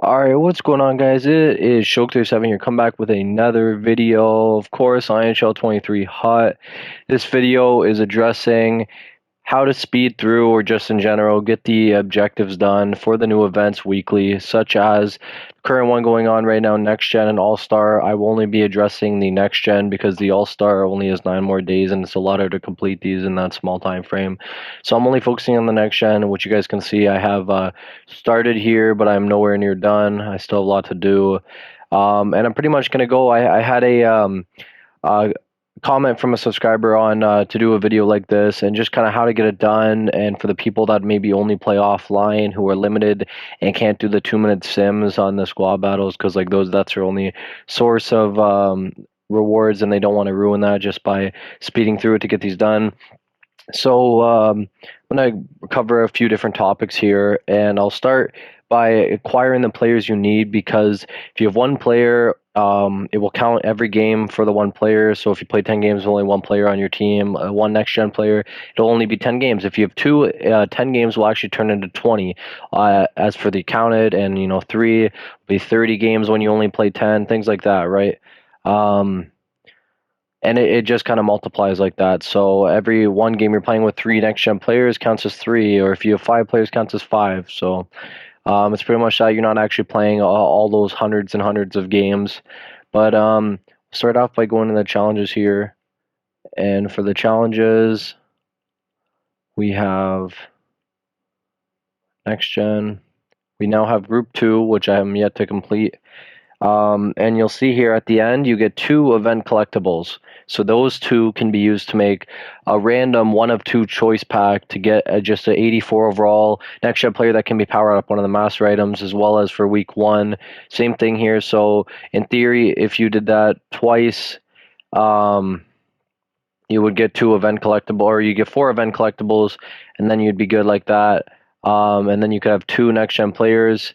Alright, what's going on, guys? It is Shoke37 here, come back with another video, of course, on NHL 23 Hot. This video is addressing how to speed through, or just in general, get the objectives done for the new events weekly, such as the current one going on right now, Next Gen and All Star. I will only be addressing the Next Gen because the All Star only has 9 more days, and it's a lot harder to complete these in that small time frame. So I'm only focusing on the Next Gen, which you guys can see I have started here, but I'm nowhere near done. I still have a lot to do. And I'm pretty much going to go. I had a comment from a subscriber on to do a video like this and just kind of how to get it done, and for the people that maybe only play offline who are limited and can't do the 2-minute sims on the squad battles, because like that's their only source of rewards, and they don't want to ruin that just by speeding through it to get these done. So I'm going to cover a few different topics here, and I'll start by acquiring the players you need, because if you have one player, it will count every game for the one player. So if you play 10 games with only one player on your team, one next gen player, it'll only be 10 games. If you have two, 10 games will actually turn into 20 as for the counted, and 3 will be 30 games when you only play 10, things like that, right? And it just kind of multiplies like that. So every one game you're playing with 3 next gen players counts as 3, or if you have 5 players, counts as 5. So it's pretty much that you're not actually playing all those hundreds and hundreds of games. But start off by going to the challenges here, and for the challenges we have next gen. We now have group 2, which I am yet to complete. And you'll see here at the end, you get 2 event collectibles. So those 2 can be used to make a random 1 of 2 choice pack to get just an 84 overall next gen player that can be powered up one of the master items, as well as for week 1. Same thing here. So in theory, if you did that twice, um, you would get 2 event collectible, or you get 4 event collectibles, and then you'd be good like that. And then you could have 2 next gen players.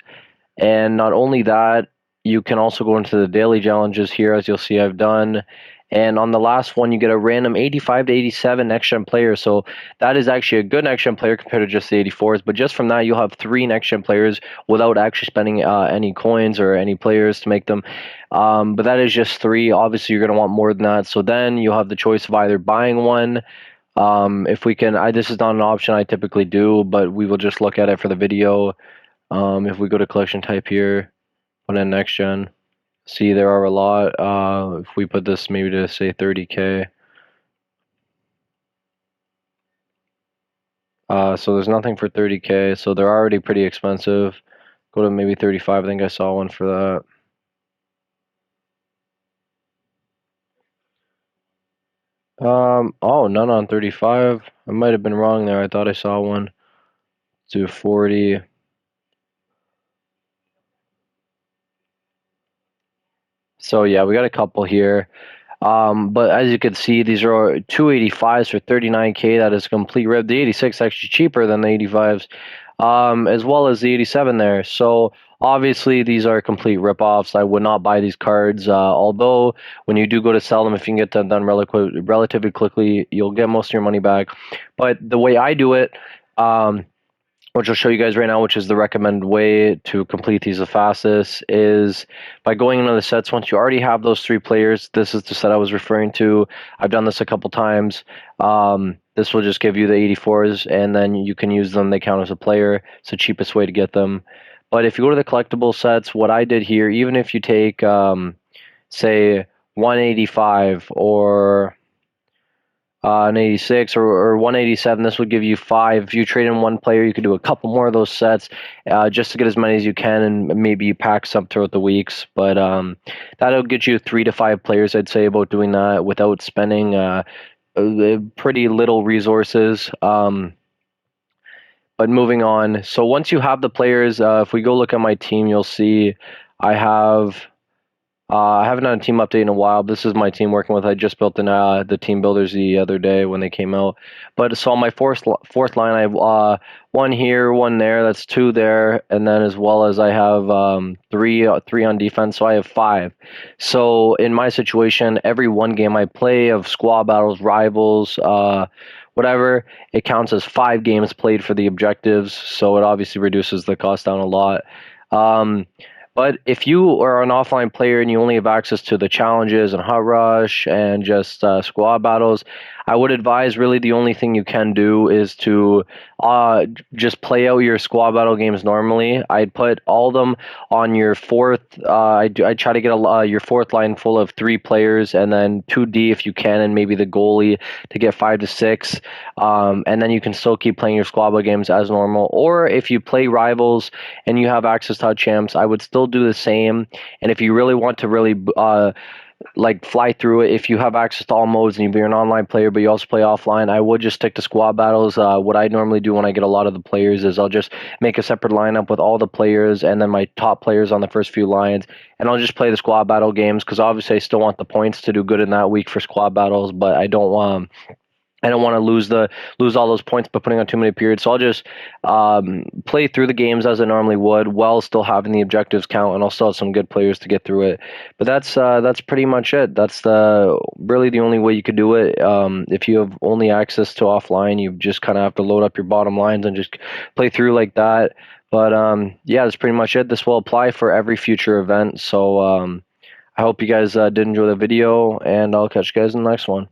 And not only that, you can also go into the daily challenges here, as you'll see I've done. And on the last one, you get a random 85 to 87 next-gen player. So that is actually a good next-gen player compared to just the 84s. But just from that, you'll have 3 next-gen players without actually spending any coins or any players to make them. But that is just 3. Obviously, you're going to want more than that. So then you'll have the choice of either buying one. If we can, this is not an option I typically do, but we will just look at it for the video. If we go to collection type here, put in next gen, see there are a lot. If we put this maybe to say 30K, so there's nothing for 30K, so they're already pretty expensive. Go to maybe 35. I think I saw one for that. Oh, none on 35. I might have been wrong there. I thought I saw one. Do 40. So yeah, we got a couple here. But as you can see, these are 285s for 39K. That is a complete rip. The 86 actually cheaper than the 85s, as well as the 87 there. So obviously these are complete rip-offs. I would not buy these cards. Although when you do go to sell them, if you can get them done relatively quickly, you'll get most of your money back. But the way I do it, which I'll show you guys right now, which is the recommended way to complete these the fastest, is by going into the sets. Once you already have those 3 players, this is the set I was referring to. I've done this a couple times. This will just give you the 84s, and then you can use them. They count as a player. It's the cheapest way to get them. But if you go to the collectible sets, what I did here, even if you take, say, 185 or an 86 or 187, this would give you 5. If you trade in one player, you could do a couple more of those sets just to get as many as you can, and maybe you pack some throughout the weeks. But that'll get you 3 to 5 players, I'd say, about doing that without spending pretty little resources. But moving on, so once you have the players, if we go look at my team, you'll see I have I haven't done a team update in a while. This is my team working with. I just built the team builders the other day when they came out. But so on my fourth line, I have 1 here, 1 there. That's 2 there, and then as well as I have 3 on defense. So I have 5. So in my situation, every 1 game I play of squad battles, rivals, whatever, it counts as 5 games played for the objectives. So it obviously reduces the cost down a lot. But if you are an offline player and you only have access to the challenges and hot rush and just squad battles, I would advise really the only thing you can do is to just play out your squad battle games normally. I'd put all of them on your fourth. I try to get your fourth line full of 3 players and then 2D if you can, and maybe the goalie to get 5 to 6. And then you can still keep playing your squad battle games as normal. Or if you play rivals and you have access to champs, I would still do the same. And if you really want to really like fly through it, if you have access to all modes and you're an online player but you also play offline, I would just stick to squad battles. What I normally do when I get a lot of the players is I'll just make a separate lineup with all the players and then my top players on the first few lines, and I'll just play the squad battle games because obviously I still want the points to do good in that week for squad battles, but I don't want to lose all those points by putting on too many periods. So I'll just play through the games as I normally would, while still having the objectives count, and I'll still have some good players to get through it. But that's pretty much it. That's really the only way you could do it. If you have only access to offline, you just kind of have to load up your bottom lines and just play through like that. But yeah, that's pretty much it. This will apply for every future event. So I hope you guys did enjoy the video, and I'll catch you guys in the next one.